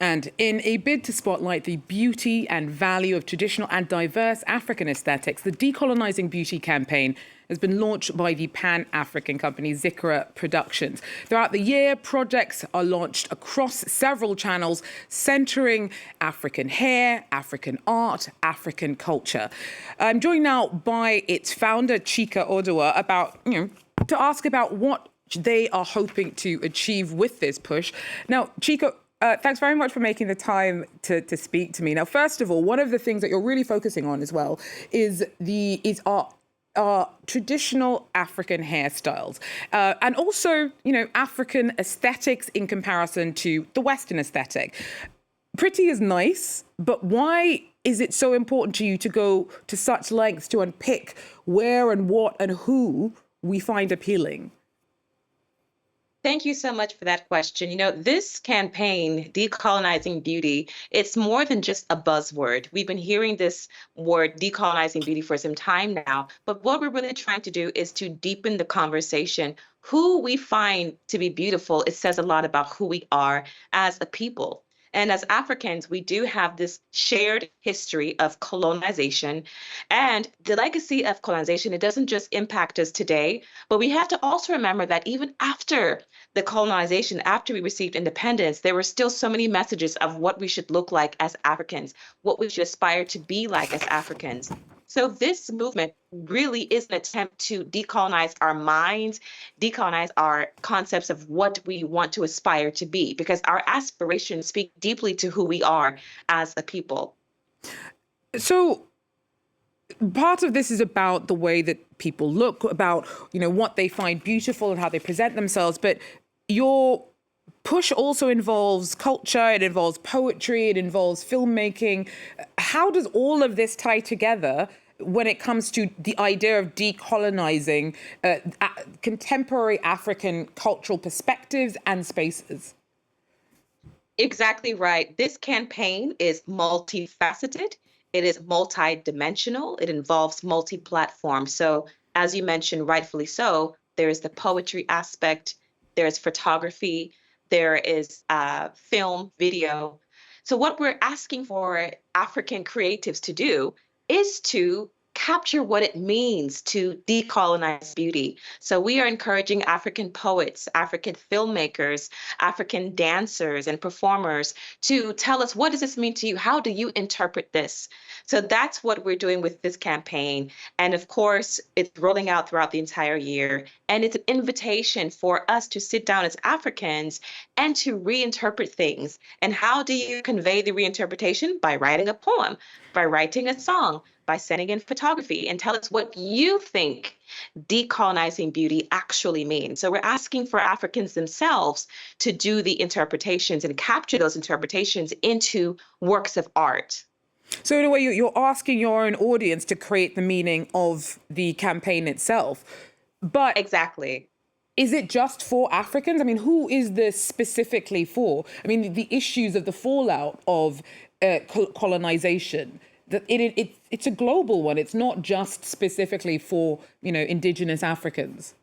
And in a bid to spotlight the beauty and value of traditional and diverse African aesthetics, the Decolonizing Beauty campaign has been launched by the Pan-African company Zikora Productions. Throughout the year, projects are launched across several channels centering African hair, African art, African culture. I'm joined now by its founder, Chika Oduah, to ask about what they are hoping to achieve with this push. Now, Chika, thanks very much for making the time to speak to me. Now, first of all, one of the things that you're really focusing on as well is our traditional African hairstyles, and also, African aesthetics in comparison to the Western aesthetic. Pretty is nice, but why is it so important to you to go to such lengths to unpick where and what and who we find appealing? Thank you so much for that question. This campaign, Decolonizing Beauty, it's more than just a buzzword. We've been hearing this word, decolonizing beauty, for some time now. But what we're really trying to do is to deepen the conversation. Who we find to be beautiful, it says a lot about who we are as a people. And as Africans, we do have this shared history of colonization. And the legacy of colonization, it doesn't just impact us today, but we have to also remember that even after the colonization, after we received independence, there were still so many messages of what we should look like as Africans, what we should aspire to be like as Africans. So this movement really is an attempt to decolonize our minds, decolonize our concepts of what we want to aspire to be, because our aspirations speak deeply to who we are as a people. So part of this is about the way that people look, about, what they find beautiful and how they present themselves. But your push also involves culture, it involves poetry, it involves filmmaking. How does all of this tie together when it comes to the idea of decolonizing contemporary African cultural perspectives and spaces? Exactly right. This campaign is multifaceted. It is multidimensional. It involves multi-platform. So as you mentioned, rightfully so, there is the poetry aspect, there's photography, there is film, video. So what we're asking for African creatives to do is to capture what it means to decolonize beauty. So we are encouraging African poets, African filmmakers, African dancers and performers to tell us, what does this mean to you? How do you interpret this? So that's what we're doing with this campaign. And of course, it's rolling out throughout the entire year. And it's an invitation for us to sit down as Africans and to reinterpret things. And how do you convey the reinterpretation? By writing a poem, by writing a song, by sending in photography, and tell us what you think decolonizing beauty actually means. So we're asking for Africans themselves to do the interpretations and capture those interpretations into works of art. So in a way, you're asking your own audience to create the meaning of the campaign itself. But exactly. Is it just for Africans? I mean, who is this specifically for? I mean, the issues of the fallout of colonization, it's a global one. It's not just specifically for, indigenous Africans.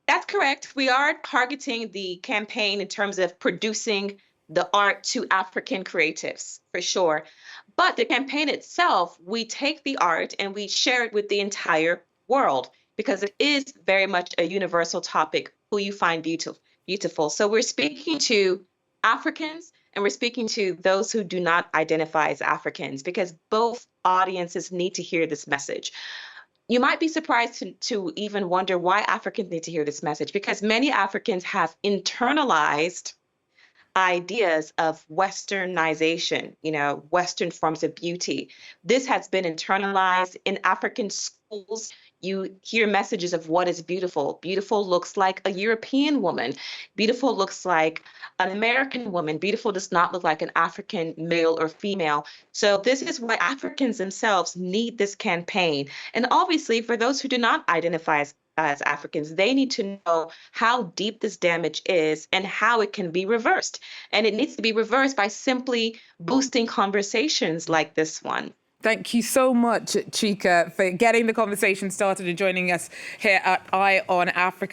That's correct. We are targeting the campaign in terms of producing the art to African creatives, for sure. But the campaign itself, we take the art and we share it with the entire world, because it is very much a universal topic, who you find beautiful. So we're speaking to Africans and we're speaking to those who do not identify as Africans, because both audiences need to hear this message. You might be surprised to even wonder why Africans need to hear this message, because many Africans have internalized ideas of Westernization, Western forms of beauty. This has been internalized in African schools. You hear messages of what is beautiful. Beautiful looks like a European woman. Beautiful looks like an American woman. Beautiful does not look like an African male or female. So this is why Africans themselves need this campaign. And obviously, for those who do not identify as Africans, they need to know how deep this damage is and how it can be reversed. And it needs to be reversed by simply boosting conversations like this one. Thank you so much, Chika, for getting the conversation started and joining us here at Eye on Africa.